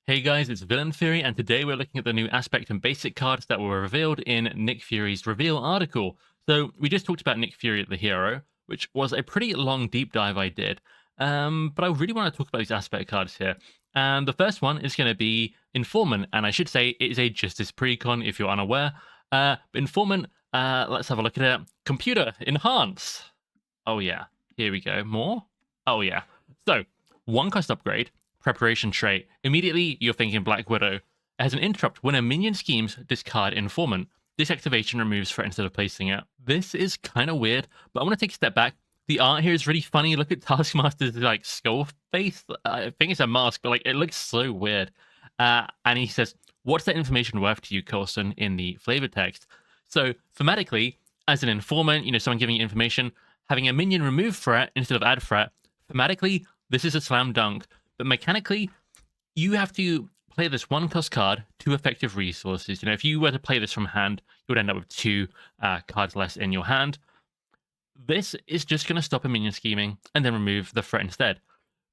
Hey guys, it's Villain Fury, and today we're looking at the new aspect and basic cards that were revealed in Nick Fury's reveal article. So we just talked about Nick Fury the hero, which was a pretty long deep dive I did. But I really want to talk about these aspect cards here. And the first one is going to be Informant, and I should say it is a Justice Precon if you're unaware. Informant, let's have a look at it. Computer, enhance. Oh yeah, here we go. More? Oh yeah. So, one cost upgrade. Preparation trait. Immediately, you're thinking Black Widow. It has an interrupt when a minion schemes, discard Informant. This activation removes threat instead of placing it. This is kind of weird, but I want to take a step back. The art here is really funny. Look at Taskmaster's like skull face. I think it's a mask, but like it looks so weird. And he says, "What's that information worth to you, Coulson?" in the flavor text. So thematically, as an informant, someone giving you information, having a minion remove threat instead of add threat. Thematically, this is a slam dunk. But mechanically, you have to play this one cost card, two effective resources. If you were to play this from hand, you would end up with two cards less in your hand. This is just going to stop a minion scheming and then remove the threat instead.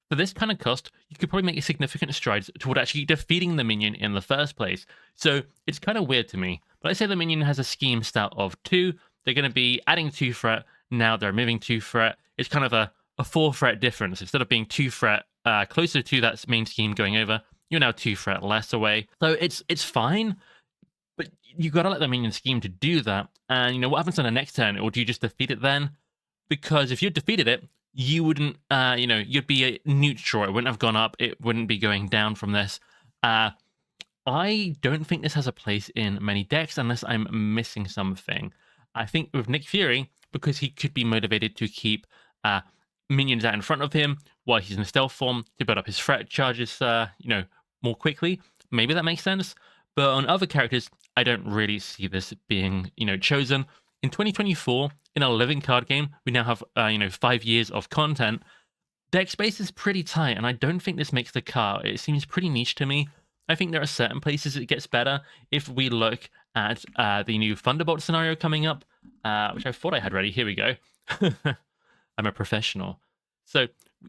For this kind of cost, you could probably make significant strides toward actually defeating the minion in the first place. So it's kind of weird to me. But let's say the minion has a scheme stat of 2. They're going to be adding 2 threat. Now they're removing 2 threat. It's kind of a 4 threat difference. Instead of being 2 threat closer to that main scheme going over, you're now 2 threat less away. So it's fine, but you got to let the minion scheme to do that. And what happens on the next turn? Or do you just defeat it then? Because if you defeated it, you wouldn't, you'd be a neutral. It wouldn't have gone up. It wouldn't be going down from this. I don't think this has a place in many decks unless I'm missing something. I think with Nick Fury, because he could be motivated to keep minions out in front of him while he's in stealth form to build up his threat charges, more quickly. Maybe that makes sense. But on other characters, I don't really see this being, chosen. In 2024, in a living card game, we now have, 5 years of content. Deck space is pretty tight, and I don't think this makes the cut. It seems pretty niche to me. I think there are certain places it gets better. If we look at the new Thunderbolt scenario coming up, which I thought I had ready. Here we go. I'm a professional. So,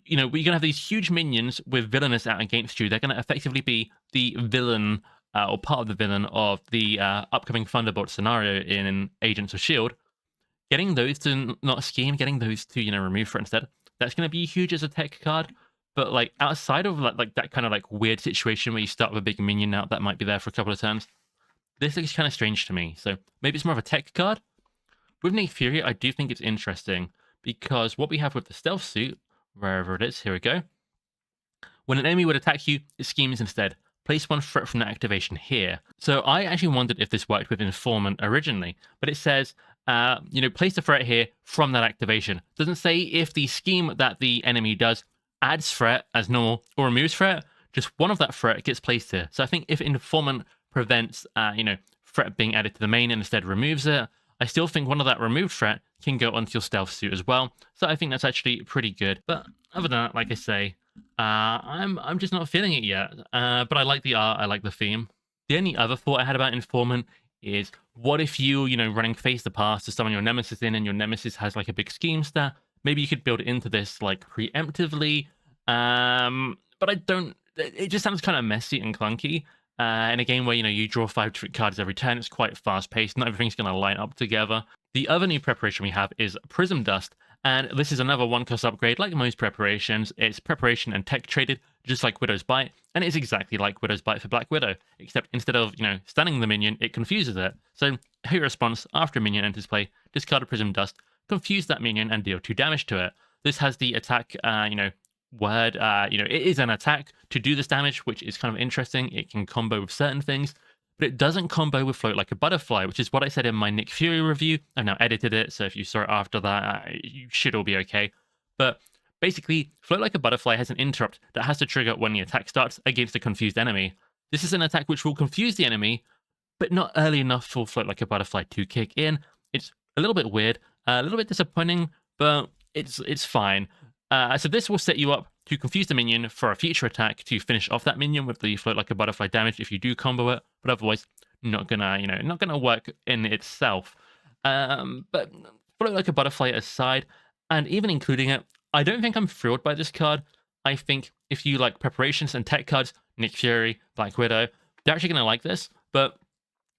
we're going to have these huge minions with villainous out against you. They're going to effectively be the villain or part of the villain of the upcoming Thunderbolt scenario in Agents of S.H.I.E.L.D. Getting those to not scheme, getting those to, remove threat instead, that's going to be huge as a tech card. But, outside of, like that kind of, weird situation where you start with a big minion out that might be there for a couple of turns, this looks kind of strange to me. So, maybe it's more of a tech card. With Nick Fury, I do think it's interesting, because what we have with the stealth suit, wherever it is, here we go. When an enemy would attack you, it schemes instead. Place one threat from that activation here. So I actually wondered if this worked with Informant originally, but it says, place the threat here from that activation. It doesn't say if the scheme that the enemy does adds threat as normal or removes threat, just one of that threat gets placed here. So I think if Informant prevents, threat being added to the main and instead removes it, I still think one of that removed threat can go onto your stealth suit as well. So I think that's actually pretty good. But other than that, like I say, I'm just not feeling it yet. But I like the art, I like the theme. The only other thought I had about Informant is, what if you, running Face the Past to summon your nemesis in, and your nemesis has a big scheme stat? Maybe you could build it into this preemptively. But I don't. It just sounds kind of messy and clunky. In a game where, you draw 5 trick cards every turn, it's quite fast-paced. Not everything's going to line up together. The other new preparation we have is Prism Dust, and this is another one-cost upgrade. Like most preparations, it's preparation and tech traded, just like Widow's Bite, and it's exactly like Widow's Bite for Black Widow, except instead of, stunning the minion, it confuses it. So, hit response after a minion enters play, discard a Prism Dust, confuse that minion, and deal 2 damage to it. This has the attack, word, it is an attack to do this damage, which is kind of interesting. It can combo with certain things, but it doesn't combo with Float Like a Butterfly, which is what I said in my Nick Fury review. I've now edited it, so if you saw it after that, you should all be okay. But basically, Float Like a Butterfly has an interrupt that has to trigger when the attack starts against a confused enemy. This is an attack which will confuse the enemy, but not early enough for Float Like a Butterfly to kick in. It's a little bit weird, a little bit disappointing, but it's fine. So this will set you up to confuse the minion for a future attack to finish off that minion with the Float Like a Butterfly damage if you do combo it, but otherwise not gonna work in itself. But Float Like a Butterfly aside, and even including it, I don't think I'm thrilled by this card. I think if you like preparations and tech cards, Nick Fury, Black Widow, they're actually going to like this. But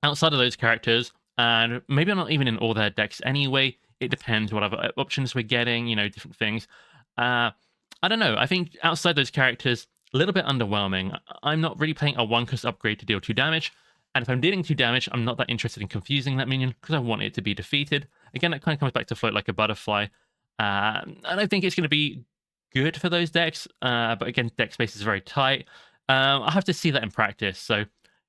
outside of those characters, and maybe I'm not even in all their decks anyway, it depends what other options we're getting, different things. I don't know. I think outside those characters, a little bit underwhelming. I'm not really playing a 1-cost upgrade to deal 2 damage. And if I'm dealing 2 damage, I'm not that interested in confusing that minion because I want it to be defeated. Again, that kind of comes back to Float Like a Butterfly. And I think it's going to be good for those decks. But again, deck space is very tight. I'll have to see that in practice. So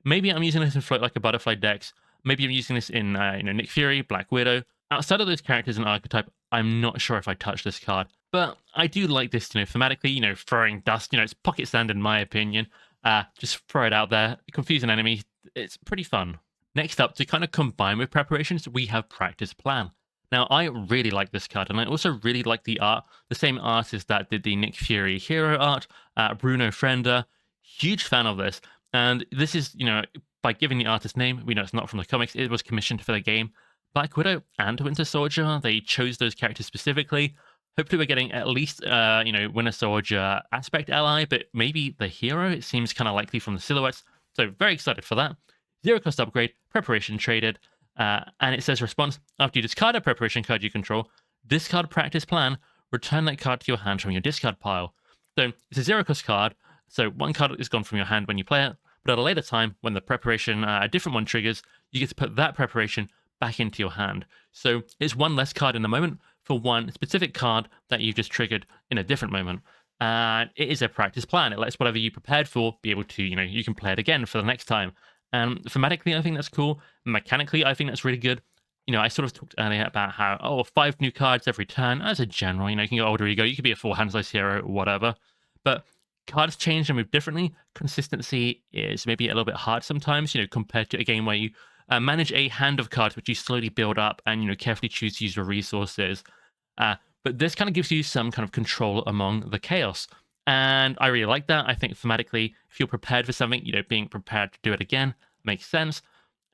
maybe I'm using this in Float Like a Butterfly decks. Maybe I'm using this in Nick Fury, Black Widow. Outside of those characters and archetype, I'm not sure if I touch this card. But I do like this, thematically, throwing dust, it's pocket sand in my opinion. Just throw it out there, confuse an enemy. It's pretty fun. Next up, to kind of combine with preparations, we have Practice Plan. Now, I really like this card, and I also really like the art. The same artist that did the Nick Fury hero art, Bruno Frender. Huge fan of this. And this is, by giving the artist name, we know it's not from the comics, it was commissioned for the game. Black Widow and Winter Soldier, they chose those characters specifically. Hopefully we're getting at least, Winter Soldier aspect ally, but maybe the hero. It seems kind of likely from the silhouettes. So very excited for that. 0-cost upgrade, preparation traded, and it says response, after you discard a preparation card you control, discard Practice Plan, return that card to your hand from your discard pile. So it's a 0-cost card, so one card is gone from your hand when you play it, but at a later time, when the preparation, a different one triggers, you get to put that preparation back into your hand. So it's one less card in the moment for one specific card that you've just triggered in a different moment. And it is a practice plan. It lets whatever you prepared for be able to, you can play it again for the next time. And thematically, I think that's cool. Mechanically, I think that's really good. I sort of talked earlier about how, 5 new cards every turn. As a general, you can go older you go. You could be a full hand-size hero, whatever. But cards change and move differently. Consistency is maybe a little bit hard sometimes, compared to a game where you manage a hand of cards which you slowly build up and, carefully choose to use your resources. But this kind of gives you some kind of control among the chaos. And I really like that. I think thematically, if you're prepared for something, being prepared to do it again makes sense.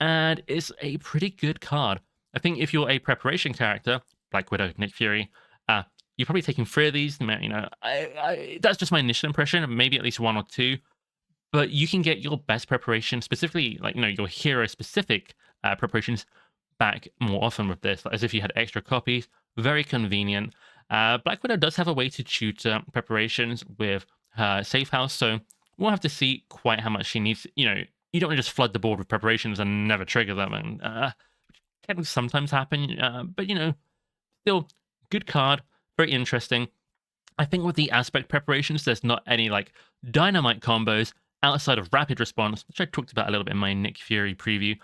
And it's a pretty good card. I think if you're a preparation character, Black Widow, Nick Fury, you're probably taking 3 of these. That's just my initial impression, maybe at least 1 or 2. But you can get your best preparation, specifically, your hero-specific preparations back more often with this, as if you had extra copies. Very convenient. Black Widow does have a way to tutor preparations with her safe house, so we'll have to see quite how much she needs. You don't want to just flood the board with preparations and never trigger them, and can sometimes happen. But still good card, very interesting. I think with the aspect preparations, there's not any dynamite combos outside of rapid response, which I talked about a little bit in my Nick Fury preview.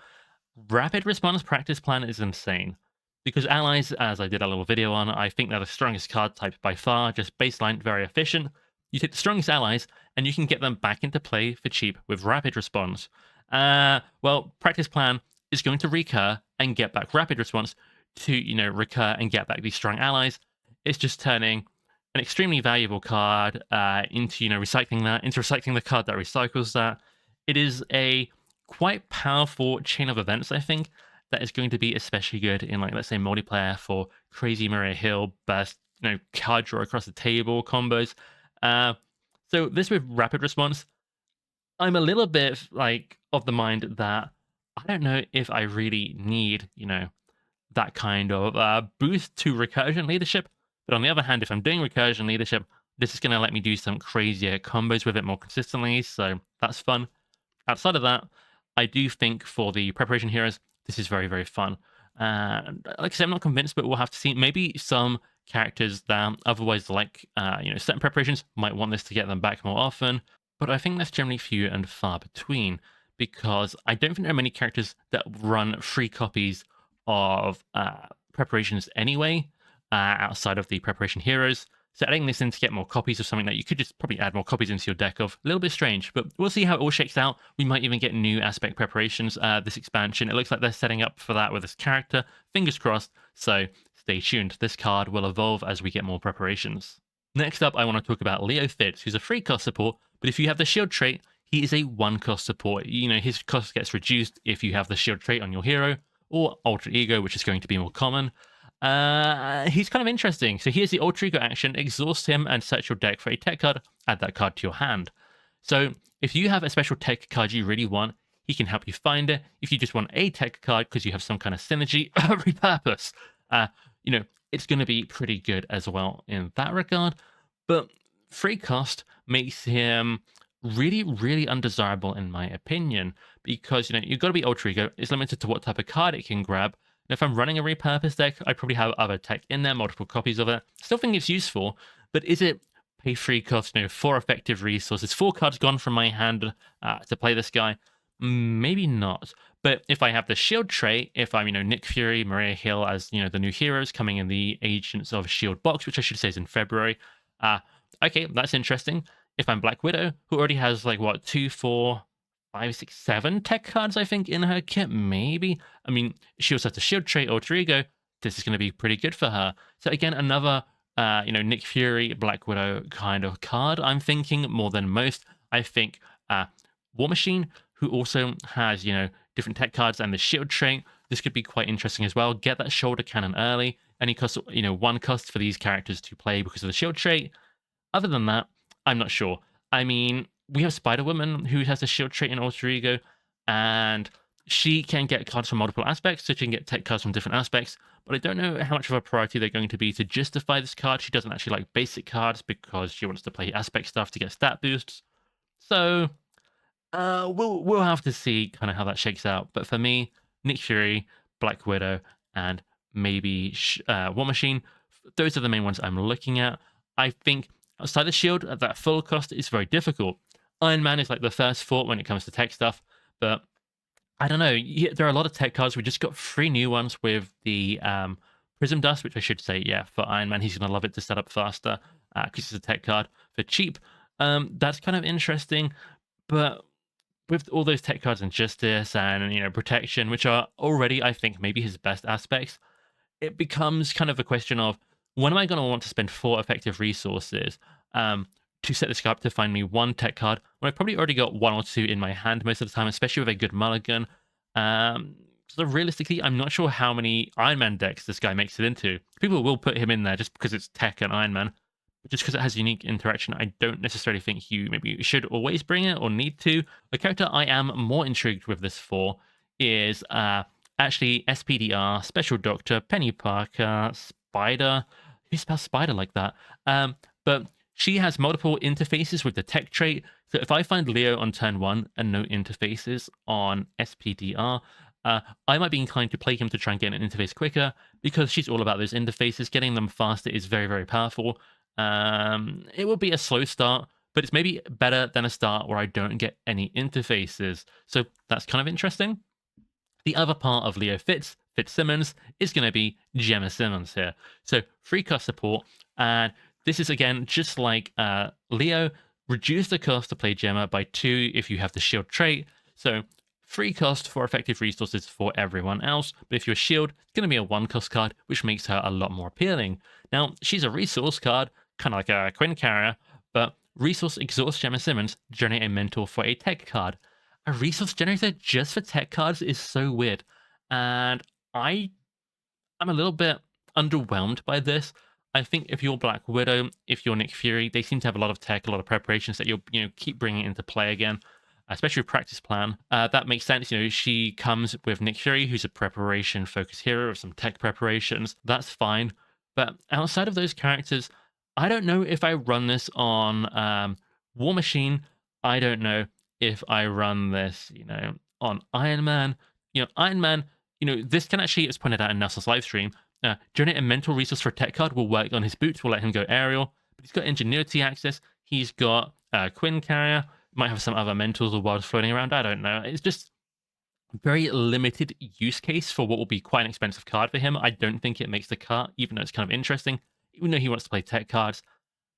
Rapid response practice plan is insane. Because allies, as I did a little video on, I think they're the strongest card type by far, just baseline, very efficient. You take the strongest allies, and you can get them back into play for cheap with rapid response. Well, practice plan is going to recur and get back rapid response to, recur and get back these strong allies. It's just turning an extremely valuable card into, recycling the card that recycles that. It is a quite powerful chain of events, I think, that is going to be especially good in, let's say, multiplayer for crazy Maria Hill, burst, card draw across the table combos. So this with rapid response, I'm a little bit, of the mind that I don't know if I really need, that kind of boost to recursion leadership. But on the other hand, if I'm doing recursion leadership, this is going to let me do some crazier combos with it more consistently, so that's fun. Outside of that, I do think for the preparation heroes, this is very, very fun. And like I said, I'm not convinced, but we'll have to see. Maybe some characters that otherwise certain preparations might want this to get them back more often. But I think that's generally few and far between, because I don't think there are many characters that run free copies of preparations anyway, outside of the preparation heroes. So adding this in to get more copies of something that you could just probably add more copies into your deck of, a little bit strange, but we'll see how it all shakes out. We might even get new aspect preparations this expansion. It looks like they're setting up for that with this character. Fingers crossed, so stay tuned. This card will evolve as we get more preparations. Next up, I want to talk about Leo Fitz, who's a free cost support, but if you have the shield trait, he is a 1-cost support. His cost gets reduced if you have the shield trait on your hero, or alter ego, which is going to be more common. He's kind of interesting. So here's the alter ego action: exhaust him and search your deck for a tech card, add that card to your hand. So if you have a special tech card you really want, he can help you find it. If you just want a tech card because you have some kind of synergy repurpose, uh, you know, it's going to be pretty good as well in that regard. But free cost makes him really, really undesirable in my opinion, because you've got to be Ultra Ego. It's limited to what type of card it can grab. And if I'm running a repurpose deck, I probably have other tech in there, multiple copies of it. Still think it's useful, but is it pay free cost, 4 effective resources, 4 cards gone from my hand to play this guy? Maybe not. But if I have the shield trait, if I'm, Nick Fury, Maria Hill as, the new heroes coming in the Agents of Shield box, which I should say is in February, okay, that's interesting. If I'm Black Widow, who already has, 2, 4, 5, 6, 7 tech cards, I think, in her kit, maybe. I mean, she also has the shield trait, Alter Ego. This is going to be pretty good for her. So again, another, Nick Fury, Black Widow kind of card. I'm thinking more than most. I think War Machine, who also has, different tech cards and the shield trait. This could be quite interesting as well. Get that shoulder cannon early. Any cost, 1 cost for these characters to play because of the shield trait. Other than that, I'm not sure. I mean, we have Spider-Woman, who has a shield trait in Alter Ego, and she can get cards from multiple aspects, so she can get tech cards from different aspects, but I don't know how much of a priority they're going to be to justify this card. She doesn't actually like basic cards because she wants to play aspect stuff to get stat boosts. So, we'll have to see kind of how that shakes out. But for me, Nick Fury, Black Widow, and maybe War Machine, those are the main ones I'm looking at. I think outside the shield, at that full cost, is very difficult. Iron Man is like the first thought when it comes to tech stuff, but I don't know. There are a lot of tech cards. We just got 3 new ones with the Prism Dust, which I should say, yeah, for Iron Man, he's going to love it to set up faster because it's a tech card for cheap. That's kind of interesting, but with all those tech cards and Justice and, Protection, which are already, I think, maybe his best aspects, it becomes kind of a question of, when am I going to want to spend 4 effective resources to set this up to find me 1 tech card when I've probably already got 1 or 2 in my hand most of the time, especially with a good mulligan? So realistically, I'm not sure how many Iron Man decks this guy makes it into. People will put him in there just because it's tech and Iron Man. But just because it has unique interaction, I don't necessarily think you maybe should always bring it or need to. The character I am more intrigued with this for is actually SPDR, Special Doctor, Penny Parker, Spider. Who spells Spider like that? But she has multiple interfaces with the tech trait. So if I find Leo on turn 1 and no interfaces on SPDR, I might be inclined to play him to try and get an interface quicker, because she's all about those interfaces. Getting them faster is very, very powerful. It will be a slow start, but it's maybe better than a start where I don't get any interfaces. So that's kind of interesting. The other part of Leo Fitzsimmons, is going to be Gemma Simmons here. So free cost support, and this is again just like Leo. Reduce the cost to play Gemma by 2 if you have the shield trait. So free cost for effective resources for everyone else, but if you're shield, it's going to be a 1 cost card, which makes her a lot more appealing. Now, she's a resource card, kind of like a Quinn carrier, but resource exhaust Gemma Simmons, generate a mentor for a tech card. A resource generator just for tech cards is so weird, and I'm a little bit underwhelmed by this. I think if you're Black Widow, if you're Nick Fury, they seem to have a lot of tech, a lot of preparations that you'll keep bringing into play again, especially with Practice Plan. That makes sense. She comes with Nick Fury, who's a preparation-focused hero with some tech preparations. That's fine. But outside of those characters, I don't know if I run this on War Machine. I don't know if I run this, on Iron Man. Iron Man, this can actually, as pointed out in Nelson's live stream, generate a mental resource for a tech card will work on his boots, will let him go aerial. But he's got Ingenuity access. He's got Quinn carrier. Might have some other mentals or wilds floating around. I don't know. It's just very limited use case for what will be quite an expensive card for him. I don't think it makes the cut, even though it's kind of interesting. Even though he wants to play tech cards.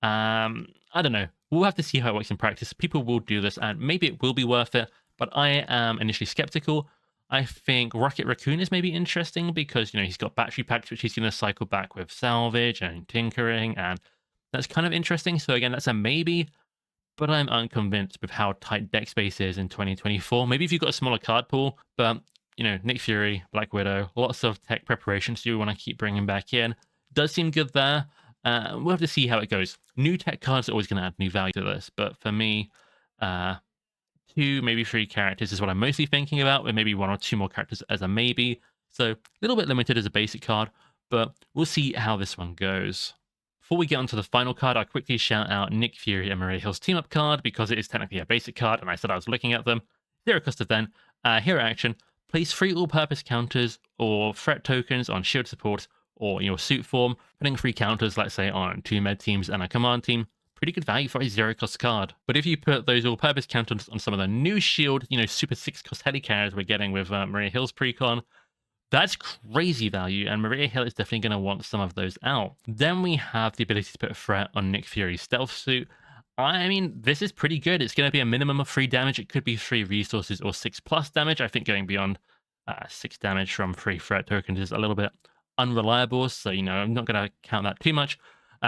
I don't know. We'll have to see how it works in practice. People will do this, and maybe it will be worth it. But I am initially skeptical. I think Rocket Raccoon is maybe interesting because, he's got battery packs, which he's going to cycle back with salvage and tinkering, and that's kind of interesting. So again, that's a maybe, but I'm unconvinced with how tight deck space is in 2024. Maybe if you've got a smaller card pool, but, Nick Fury, Black Widow, lots of tech preparations you want to keep bringing back in. Does seem good there. We'll have to see how it goes. New tech cards are always going to add new value to this, but for me, Uh, 2, maybe 3 characters is what I'm mostly thinking about, with maybe 1 or 2 more characters as a maybe. So a little bit limited as a basic card, but we'll see how this one goes. Before we get onto the final card, I'll quickly shout out Nick Fury and Maria Hill's team up card because it is technically a basic card, and I said I was looking at them. 0 cost event, hero action, place 3 all-purpose counters or threat tokens on shield support or your suit form, putting 3 counters, let's say, on 2 med teams and a command team. Pretty good value for a 0 cost card. But if you put those all-purpose counters on some of the new shield, super 6 cost heli carriers we're getting with Maria Hill's precon, that's crazy value, and Maria Hill is definitely going to want some of those out. Then we have the ability to put a threat on Nick Fury's stealth suit. I mean, this is pretty good. It's going to be a minimum of 3 damage. It could be 3 resources or 6 plus damage. I think going beyond 6 damage from 3 threat tokens is a little bit unreliable, so, I'm not going to count that too much.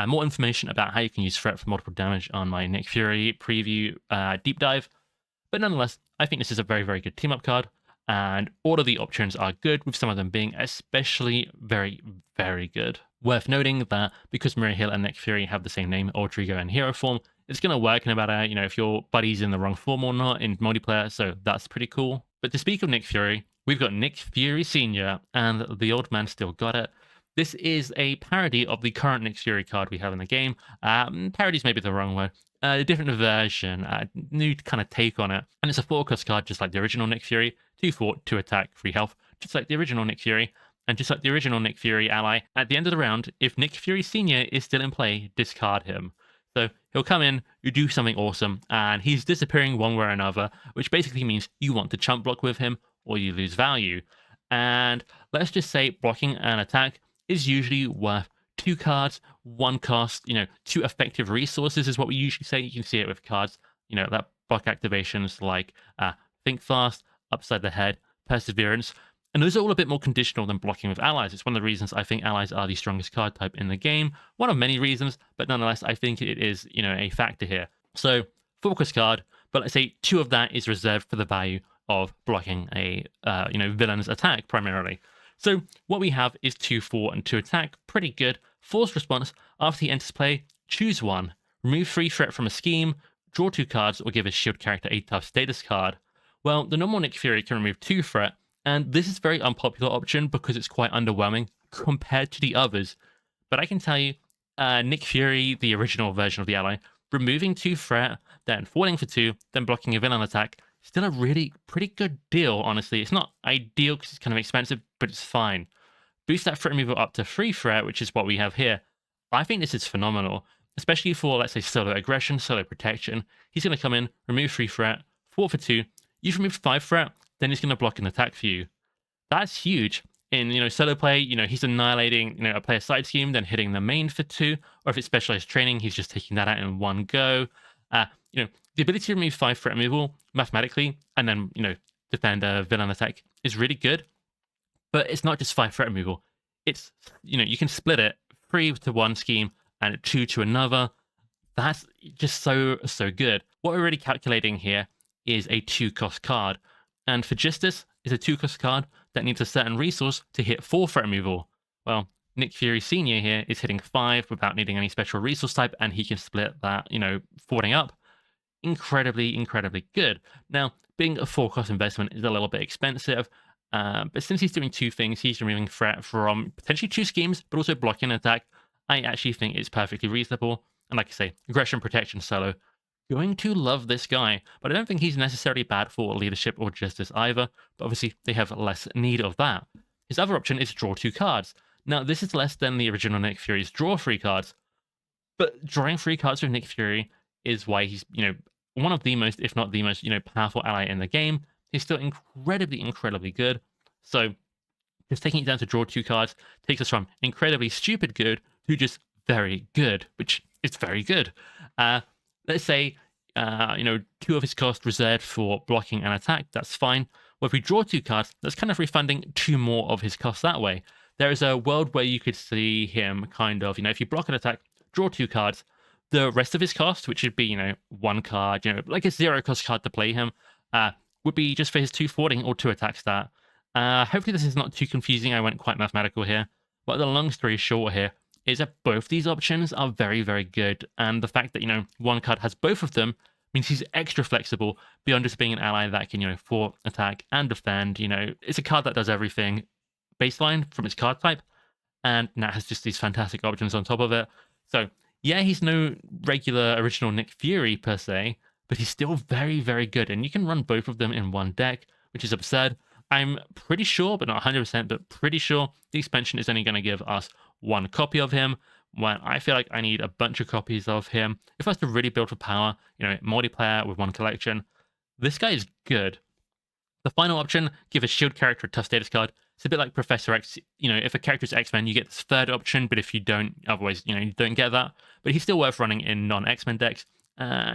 More information about how you can use threat for multiple damage on my Nick Fury preview deep dive. But nonetheless, I think this is a very, very good team-up card, and all of the options are good, with some of them being especially very, very good. Worth noting that because Maria Hill and Nick Fury have the same name, Alter Ego and Hero form, it's going to work no matter, if your buddy's in the wrong form or not in multiplayer, so that's pretty cool. But to speak of Nick Fury, we've got Nick Fury Sr., and the old man still got it. This is a parody of the current Nick Fury card we have in the game. Parody's maybe the wrong word. A different version, new kind of take on it. And it's a 4-cost card, just like the original Nick Fury. 2 fort, 2 attack, 3 health, just like the original Nick Fury. And just like the original Nick Fury ally, at the end of the round, if Nick Fury Sr. is still in play, discard him. So he'll come in, you do something awesome, and he's disappearing one way or another, which basically means you want to chump block with him, or you lose value. And let's just say blocking an attack is usually worth 2 cards, 1 cost, 2 effective resources is what we usually say. You can see it with cards, that block activations like Think Fast, Upside the Head, Perseverance. And those are all a bit more conditional than blocking with allies. It's one of the reasons I think allies are the strongest card type in the game. One of many reasons, but nonetheless, I think it is, a factor here. So, 4-cost card, but let's say 2 of that is reserved for the value of blocking a, villain's attack primarily. So what we have is 2 fort and 2 attack, pretty good. Force response, after he enters play, choose 1. Remove 3 threat from a scheme, draw 2 cards, or give a shield character a tough status card. Well, the normal Nick Fury can remove 2 threat, and this is a very unpopular option because it's quite underwhelming compared to the others. But I can tell you, Nick Fury, the original version of the ally, removing 2 threat, then falling for 2, then blocking a villain attack, still a really pretty good deal, honestly. It's not ideal because it's kind of expensive, but it's fine. Boost that threat removal up to 3 threat, which is what we have here. I think this is phenomenal, especially for, let's say, solo aggression, solo protection. He's going to come in, remove 3 threat, 4 for 2. You've removed 5 threat, then he's going to block an attack for you. That's huge. In, solo play, he's annihilating, a player side scheme, then hitting the main for 2. Or if it's specialized training, he's just taking that out in one go. The ability to remove 5 threat removal mathematically, and then, defend a villain attack is really good. But it's not just 5 threat removal. It's, you can split it 3 to one scheme and 2 to another. That's just so good. What we're really calculating here is a 2-cost card. And for Justice is a 2-cost card that needs a certain resource to hit 4 threat removal. Well, Nick Fury Sr. here is hitting 5 without needing any special resource type, and he can split that, forwarding up. Incredibly good. Now, being a 4-cost investment is a little bit expensive, but since he's doing 2 things, he's removing threat from potentially 2 schemes, but also blocking an attack, I actually think it's perfectly reasonable. And like I say, aggression, protection, solo, going to love this guy, but I don't think he's necessarily bad for leadership or justice either, but obviously they have less need of that. His other option is draw 2 cards. Now, this is less than the original Nick Fury's draw 3 cards, but drawing 3 cards with Nick Fury is why he's, one of the most, if not the most, powerful ally in the game. He's still incredibly good. So just taking it down to draw 2 cards takes us from incredibly stupid good to just very good, which is very good. Let's say, 2 of his costs reserved for blocking and attack. That's fine. Well, if we draw 2 cards, that's kind of refunding 2 more of his costs that way. There is a world where you could see him kind of, if you block an attack, draw 2 cards, the rest of his cost, which would be, 1 card, like a 0-cost card to play him, would be just for his 2 forwarding or 2 attack stat. Hopefully this is not too confusing. I went quite mathematical here. But the long story short here is that both these options are very good. And the fact that, 1 card has both of them means he's extra flexible beyond just being an ally that can, fort, attack, and defend. It's a card that does everything baseline from its card type, and now has just these fantastic options on top of it. So, yeah, he's no regular original Nick Fury per se, but he's still very, very good, and you can run both of them in one deck, which is absurd. I'm pretty sure, but not 100%, but pretty sure the expansion is only going to give us one copy of him, when I feel like I need a bunch of copies of him. If I was to really build for power, multiplayer with one collection, this guy is good. The final option, give a shield character a tough status card. It's a bit like Professor X. If a character is X-Men, you get this third option, but if you don't, otherwise, you don't get that. But he's still worth running in non-X-Men decks.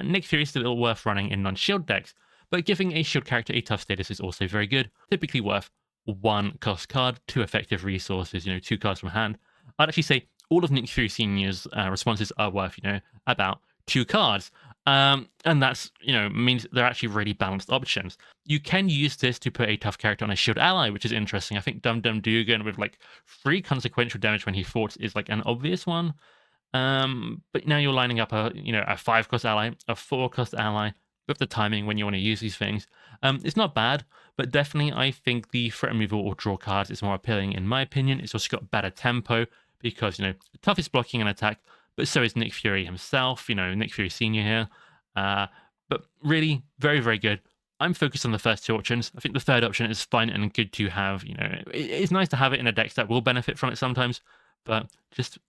Nick Fury is still worth running in non-shield decks. But giving a shield character a tough status is also very good. Typically worth 1 cost card, 2 effective resources, 2 cards from hand. I'd actually say all of Nick Fury Senior's responses are worth, about 2 cards. And that's, means they're actually really balanced options. You can use this to put a tough character on a shield ally, which is interesting. I think Dum Dum Dugan with 3 consequential damage when he forts is an obvious one. But now you're lining up a 5-cost ally, a 4-cost ally with the timing when you want to use these things. It's not bad, but definitely I think the threat removal or draw cards is more appealing in my opinion. It's also got better tempo because, the toughest blocking and attack, but so is Nick Fury himself, Nick Fury Senior here. But really, very, very good. I'm focused on the first 2 options. I think the third option is fun and good to have. It's nice to have it in a deck that will benefit from it sometimes. But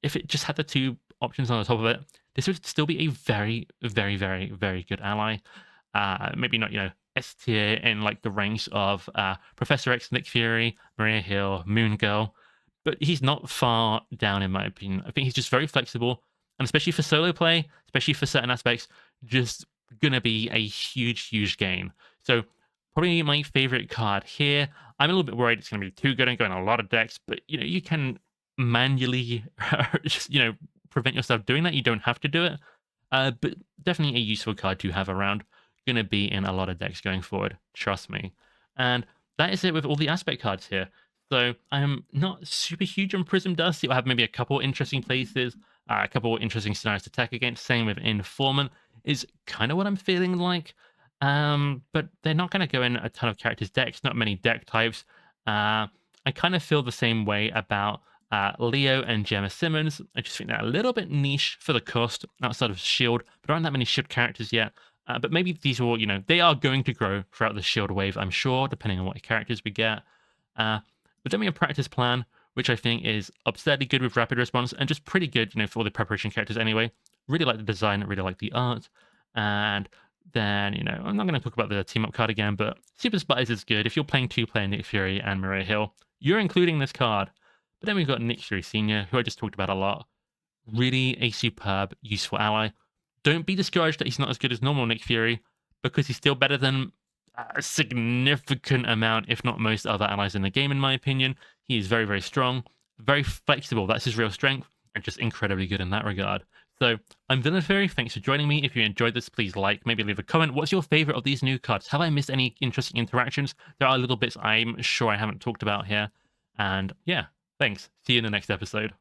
if it just had the 2 options on the top of it, this would still be a very, very, very, very good ally. Maybe not, S tier in the ranks of Professor X, Nick Fury, Maria Hill, Moon Girl. But he's not far down in my opinion. I think he's just very flexible. And especially for solo play, especially for certain aspects, just going to be a huge, huge gain. So probably my favorite card here. I'm a little bit worried it's going to be too good and go in a lot of decks, but, you can manually just, prevent yourself doing that. You don't have to do it. But definitely a useful card to have around. Going to be in a lot of decks going forward. Trust me. And that is it with all the aspect cards here. So I'm not super huge on Prism Dust. You'll have maybe a couple interesting places, a couple interesting scenarios to attack against. Same with Informant is kind of what I'm feeling like. But they're not going to go in a ton of characters' decks, not many deck types. I kind of feel the same way about Leo and Gemma Simmons. I just think they're a little bit niche for the cost outside of Shield. There aren't that many Shield characters yet. But maybe these will, they are going to grow throughout the Shield wave, I'm sure, depending on what characters we get. But then we have Practice Plan, which I think is absurdly good with rapid response and just pretty good, for all the preparation characters anyway. Really like the design, really like the art. And then, I'm not going to talk about the team up card again, but Super Spies is good. If you're playing 2-player Nick Fury and Maria Hill, you're including this card. But then we've got Nick Fury Senior, who I just talked about a lot. Really a superb, useful ally. Don't be discouraged that he's not as good as normal Nick Fury, because he's still better than a significant amount, if not most other allies in the game, in my opinion. He is very, very strong, very flexible. That's his real strength, and just incredibly good in that regard. So, I'm Villain Fury. Thanks for joining me. If you enjoyed this, please like, maybe leave a comment. What's your favorite of these new cards? Have I missed any interesting interactions? There are little bits I'm sure I haven't talked about here. And yeah, thanks. See you in the next episode.